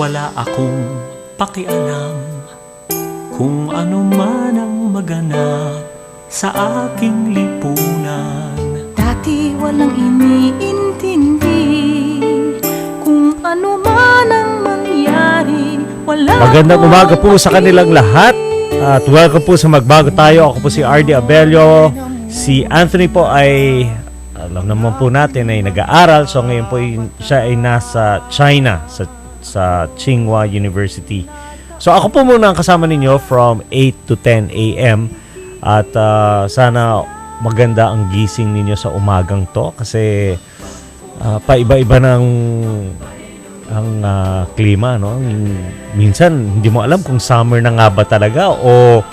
wala akong pakialam kung ano man ang maganap sa aking lipunan. Dati walang iniintindi kung ano man ang mangyari. Magandang umaga po sa kanilang lahat at welcome po sa Magbago Tayo. Ako po si RD Abelio. Si Anthony po ay, alam naman po natin, ay nag-aaral. So ngayon po siya ay nasa China, sa Tsinghua University. So ako po muna ang kasama ninyo from 8 to 10 a.m. At sana maganda ang gising ninyo sa umagang to kasi paiba-iba ng ang klima, no? Minsan hindi mo alam kung summer na nga ba talaga o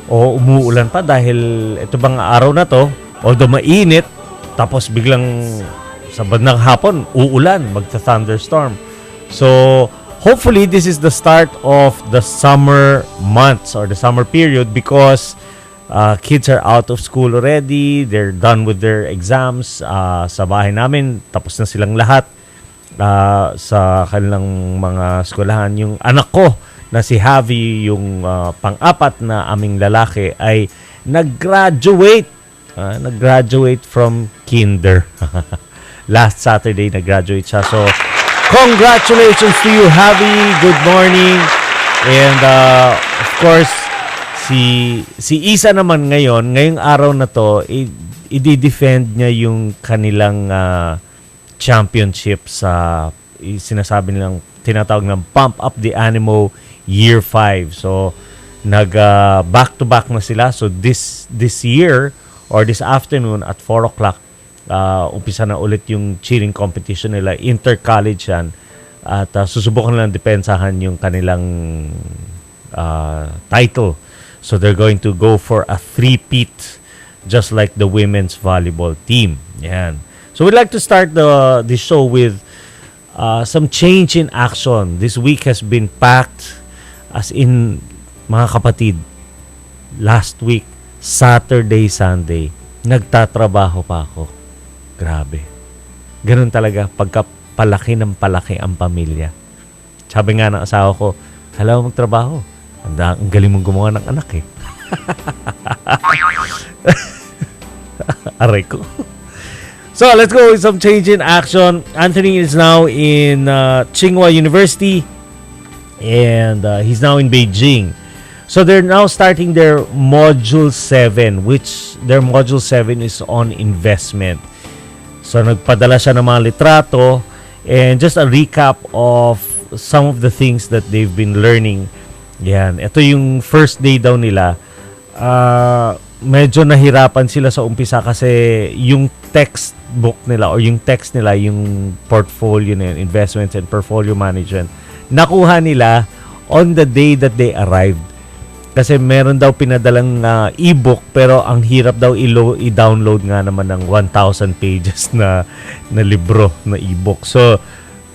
umuulan pa dahil ito bang araw na to although mainit tapos biglang sa bandang hapon uulan, magta-thunderstorm. So hopefully this is the start of the summer months or the summer period because kids are out of school already. They're done with their exams. Sa bahay namin, tapos na silang lahat sa kanilang mga eskwelahan. Yung anak ko na si Javi, yung pang-apat na aming lalaki, ay nag-graduate. Nag-graduate from kinder. Last Saturday, nag-graduate siya. So, congratulations to you, Javi. Good morning. And, of course, si Isa naman ngayong araw na to, i-defend niya yung kanilang championship sa sinasabi nilang tinatawag ng Pump Up the Animo Year 5. So, back-to-back na sila. So, this year or this afternoon at 4 o'clock, umpisa na ulit yung cheering competition nila. Inter-college yan. At susubukan nilang depensahan yung kanilang title. So they're going to go for a three-peat just like the women's volleyball team. Yan. So we'd like to start the show with some change in action. This week has been packed as in, mga kapatid, last week, Saturday, Sunday, nagtatrabaho pa ako. Grabe. Ganun talaga pagka palaki ng palaki ang pamilya. Sabi nga ng asawa ko, hala mo magtrabaho. Ang galing mong gumawa ng anak eh. Aray ko. So, let's go with some change in action. Anthony is now in Tsinghua University and he's now in Beijing. So, they're now starting their Module 7, which their Module 7 is on investment. So, nagpadala siya ng mga litrato and just a recap of some of the things that they've been learning. Yan. Ito yung first day daw nila. Medyo nahirapan sila sa umpisa kasi yung textbook nila or yung text nila, yung portfolio na yun, investments and portfolio management, nakuha nila on the day that they arrived. Kasi meron daw pinadalang e-book pero ang hirap daw i-download nga naman ng 1,000 pages na libro na e-book. So,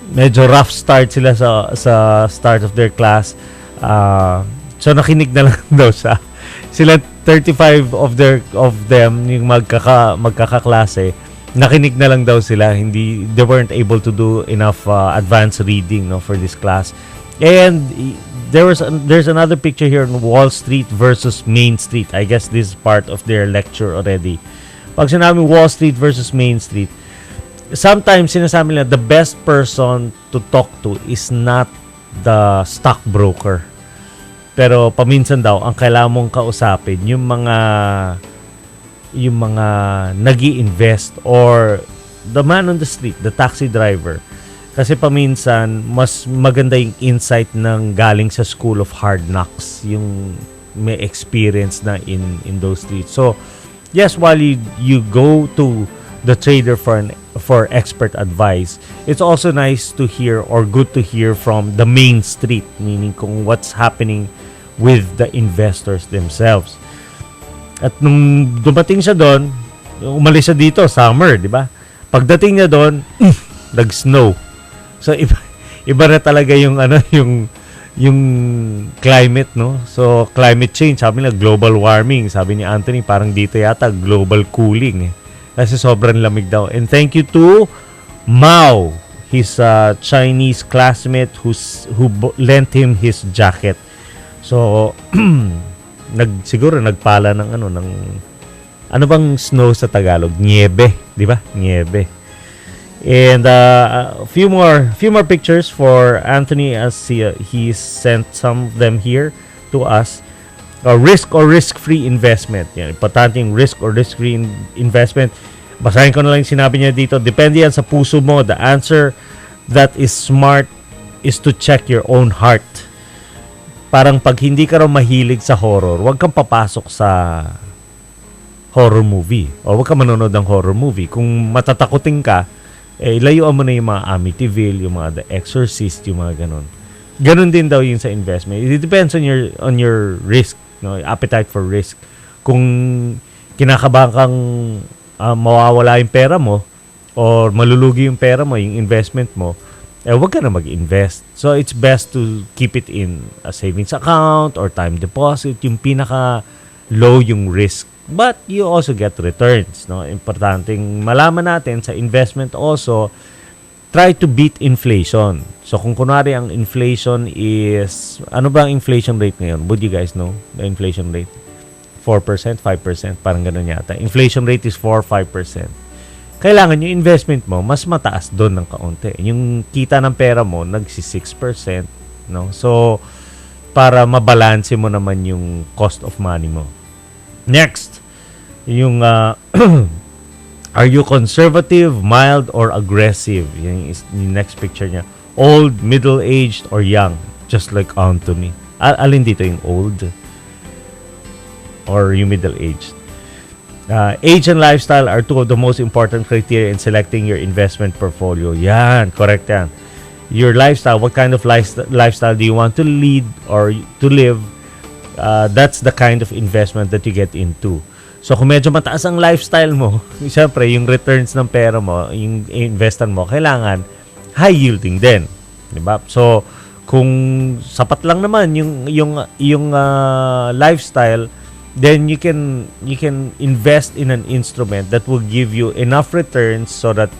medyo rough start sila sa start of their class. So nakinig na lang daw sila 35 of them yung magkakaklase, nakinig na lang daw sila, they weren't able to do enough advanced reading, no, for this class. And there's another picture here on Wall Street versus Main Street. I guess this is part of their lecture already. Pag sinabi Wall Street versus Main Street, sometimes sinasabi nila the best person to talk to is not the stockbroker. Pero paminsan daw ang kailangan mong kausapin yung mga nag-i-invest or the man on the street, the taxi driver. Kasi paminsan mas maganda yung insight ng galing sa School of Hard Knocks, yung may experience na in those streets. So, yes, while you go to the trader for expert advice, it's also nice to hear or good to hear from the main street, meaning kung what's happening with the investors themselves. At nung dumating siya doon, umalis siya dito, summer, di ba? Pagdating niya doon, nag-snow. So iba na talaga yung yung climate, no? So climate change, sabi nila global warming, sabi ni Anthony parang dito yata global cooling. Kasi sobrang lamig daw. And thank you to Mao. his Chinese classmate lent him his jacket. So siguro nagpala ng ano bang snow sa Tagalog? Niebe, di ba? Niebe. And a few more pictures for Anthony as he sent some of them here to us. Risk or risk-free investment. Yan, importante yung risk or risk-free investment. Basahin ko na lang yung sinabi niya dito. Depende yan sa puso mo. The answer that is smart is to check your own heart. Parang pag hindi ka raw mahilig sa horror, huwag kang papasok sa horror movie. O huwag kang manonood ng horror movie. Kung matatakotin ka, layuan mo na yung mga Amityville, yung mga The Exorcist, yung mga ganun. Ganun din daw yung sa investment. It depends on your risk, no, appetite for risk. Kung kinakabahan kang mawawala yung pera mo or malulugi yung pera mo, yung investment mo, huwag ka na mag-invest. So it's best to keep it in a savings account or time deposit, yung pinaka low yung risk. But you also get returns, no? Importanteng malaman natin sa investment also, try to beat inflation. So kung kunwari ang inflation is, ano ba ang inflation rate ngayon? Would you guys know the inflation rate? 4%, 5%, parang ganun yata. Inflation rate is 4-5%. Kailangan yung investment mo mas mataas doon ng kaunti. Yung kita ng pera mo nagsi 6%, no? So para mabalanse mo naman yung cost of money mo. Next, yung are you conservative, mild, or aggressive? Yan is yung next picture niya. Old, middle-aged, or young? Just like Anthony. Alin dito yung old? Or yung middle-aged? Age and lifestyle are two of the most important criteria in selecting your investment portfolio. Yan, correct yan. Your lifestyle, what kind of lifestyle do you want to lead or to live? That's the kind of investment that you get into. So kung medyo mataas ang lifestyle mo, siyempre yung returns ng pera mo, yung investan mo, kailangan high yielding din, di ba? So kung sapat lang naman yung lifestyle, then you can invest in an instrument that will give you enough returns so that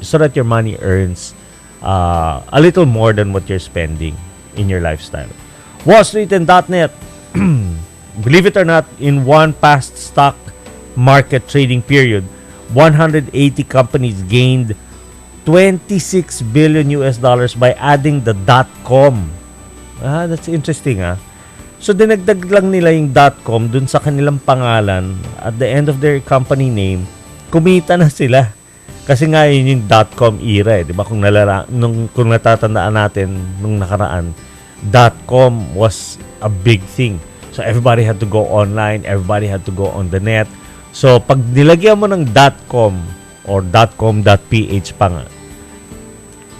so that your money earns a little more than what you're spending in your lifestyle. Wall Street and .net. Believe it or not, in one past stock market trading period, 180 companies gained $26 billion by adding the .com. That's interesting, So dinagdag lang nila yung .com dun sa kanilang pangalan at the end of their company name, kumita na sila. Kasi nga yun yung .com era, di ba? Kung natatandaan natin nung nakaraan, .com was a big thing. So everybody had to go online, everybody had to go on the net. So pag nilagyan mo ng .com or .com.ph pa nga,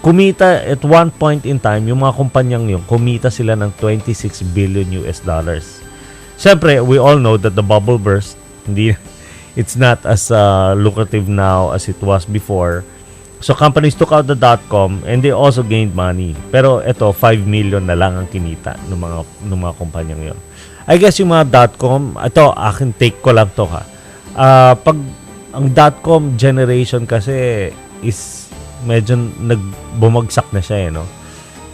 kumita at one point in time, yung mga kumpanyang yun, kumita sila ng $26 billion. Siyempre, we all know that the bubble burst, it's not as lucrative now as it was before. So companies took out the .com and they also gained money. Pero ito, 5 million na lang ang kinita ng mga kumpanyang yon. I guess yung mga .com, ito, akin take ko lang to pag ang .com generation kasi is medyo bumagsak na siya, no?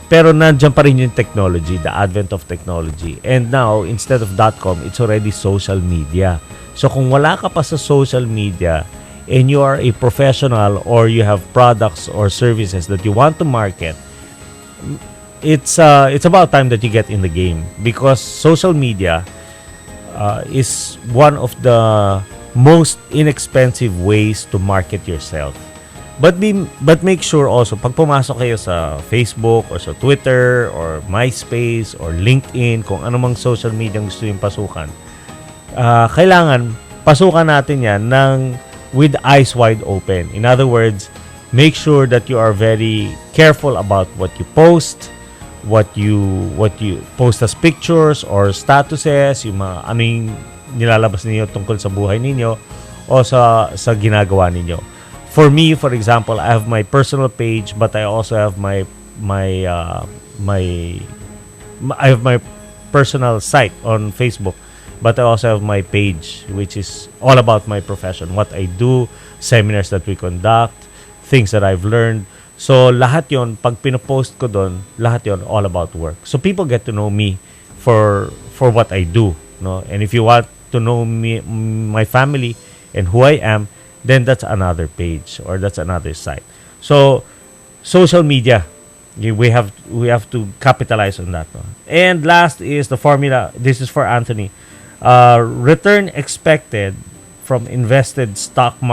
Pero nandiyan pa rin yung technology, the advent of technology. And now, instead of .com, it's already social media. So kung wala ka pa sa social media, and you are a professional or you have products or services that you want to market, it's about time that you get in the game, because social media is one of the most inexpensive ways to market yourself. But make sure also, pag pumasok kayo sa Facebook or sa Twitter or MySpace or LinkedIn, kung anumang social media gusto yung pasukan, kailangan pasukan natin yan with eyes wide open. In other words, make sure that you are very careful about what you post, what you post as pictures or statuses, yung mga ano yung nilalabas ninyo tungkol sa buhay ninyo o sa ginagawa ninyo. For me, for example, I have my personal page, but I also have my personal site on Facebook. But I also have my page, which is all about my profession, what I do, seminars that we conduct, things that I've learned. So lahat yon pag pinopost ko doon, lahat yon all about work. So people get to know me for what I do, no? And if you want to know me, my family and who I am, then that's another page or that's another site. So social media, we have to capitalize on that, no? And last is the formula. This is for Anthony. Return expected from invested stocks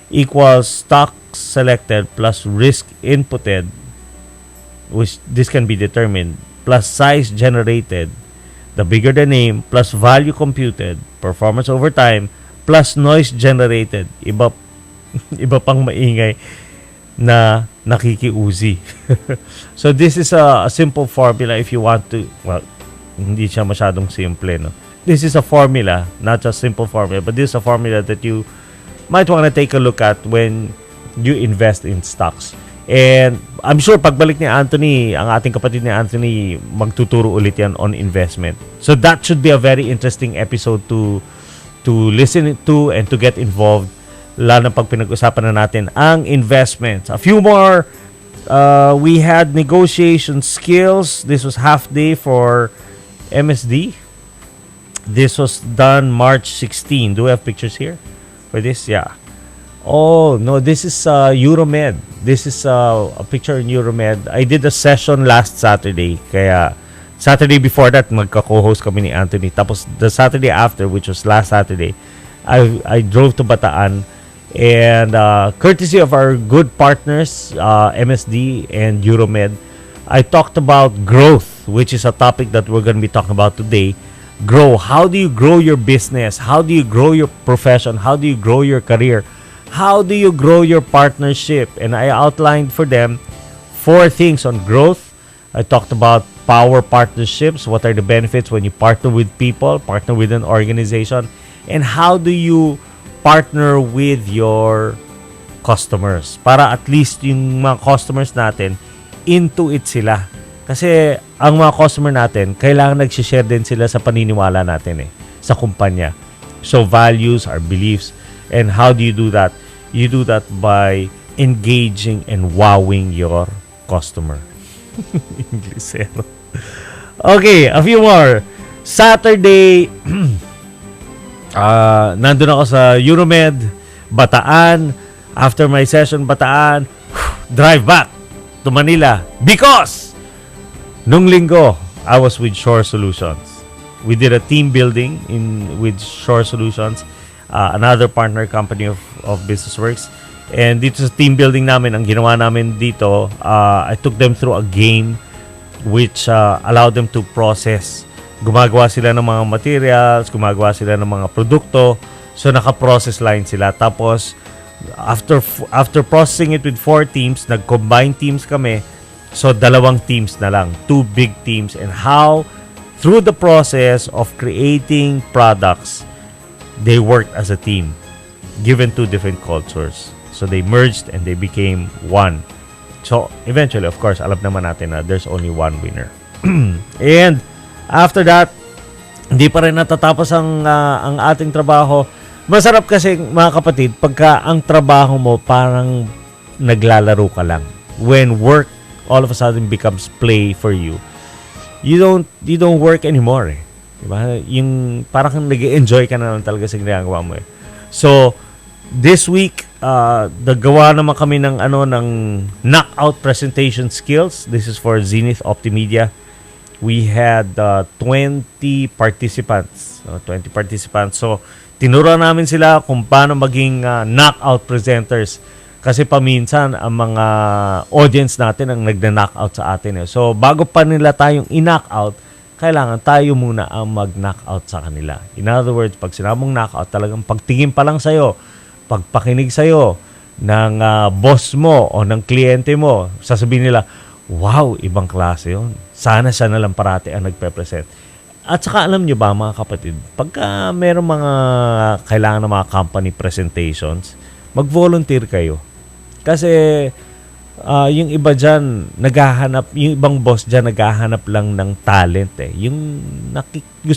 equals stocks selected plus risk inputted, which this can be determined, plus size generated, the bigger the name, plus value computed, performance over time, plus noise generated. Iba pang maingay na nakikiuzi. So this is a simple formula if you want to, well, hindi siya masyadong simple, no? This is a formula, not just simple formula, but this is a formula that you might want to take a look at when you invest in stocks. And I'm sure pagbalik ni Anthony, ang ating kapatid ni Anthony, magtuturo ulit yan on investment. So that should be a very interesting episode to listen to and to get involved, lalo pag pinag-usapan na natin ang investments. A few more, we had negotiation skills. This was half day for MSD. This was done March 16. Do we have pictures here for this? Yeah. Oh, no, this is Euromed. This is a picture in Euromed. I did a session last Saturday. Kaya, Saturday before that, magka-co-host kami ni Anthony. Tapos, the Saturday after, which was last Saturday, I drove to Bataan. And courtesy of our good partners, MSD and Euromed, I talked about growth, which is a topic that we're going to be talking about today. Grow. How do you grow your business? How do you grow your profession? How do you grow your career? How do you grow your partnership? And I outlined for them 4 things on growth. I talked about power partnerships. What are the benefits when you partner with people, partner with an organization? And how do you partner with your customers? Para at least yung mga customers natin, into it sila. Kasi ang mga customer natin, kailangan nag-share din sila sa paniniwala natin sa kumpanya. So values, our beliefs, and how do you do that? You do that by engaging and wowing your customer. Inglesero. Okay, a few more. Saturday, nandun ako sa Euromed, Bataan. After my session, Bataan, drive back to Manila because nung linggo, I was with Shore Solutions. We did a team building with Shore Solutions, another partner company of BusinessWorks. And dito sa team building namin, ang ginawa namin dito, I took them through a game which allowed them to process. Gumagawa sila ng mga materials, gumagawa sila ng mga produkto. So, naka-process line sila. Tapos, after processing it with 4 teams, nag-combine teams kami. So, 2 teams na lang. 2 big teams. And how, through the process of creating products, they worked as a team, given 2 different cultures. So, they merged and they became one. So, eventually, of course, alam naman natin na there's only one winner. And, after that, hindi pa rin natatapos ang ating trabaho. Masarap kasi, mga kapatid, pagka ang trabaho mo parang naglalaro ka lang. When work all of a sudden becomes play for you, you don't work anymore. Diba? Yung parang nag-enjoy ka na lang talaga sa ginagawa mo. So this week, nagawa naman kami ng knockout presentation skills. This is for Zenith Optimedia. We had 20 participants. So tinuro namin sila kung paano maging knockout presenters. Kasi paminsan, ang mga audience natin ang nagna-knockout sa atin. So, bago pa nila tayong i-knockout, kailangan tayo muna ang mag-knockout sa kanila. In other words, pag sinabong knockout, talagang pagtingin pa lang sa'yo, pagpakinig sa'yo ng boss mo o ng kliyente mo, sasabihin nila, wow, ibang klase yun. Sana siya na lang parati ang nagpe-present. At saka alam nyo ba, mga kapatid, pagka meron mga kailangan ng mga company presentations, mag-volunteer kayo. Kasi yung iba dyan, yung ibang boss dyan, naghahanap lang ng talent. Yung gusto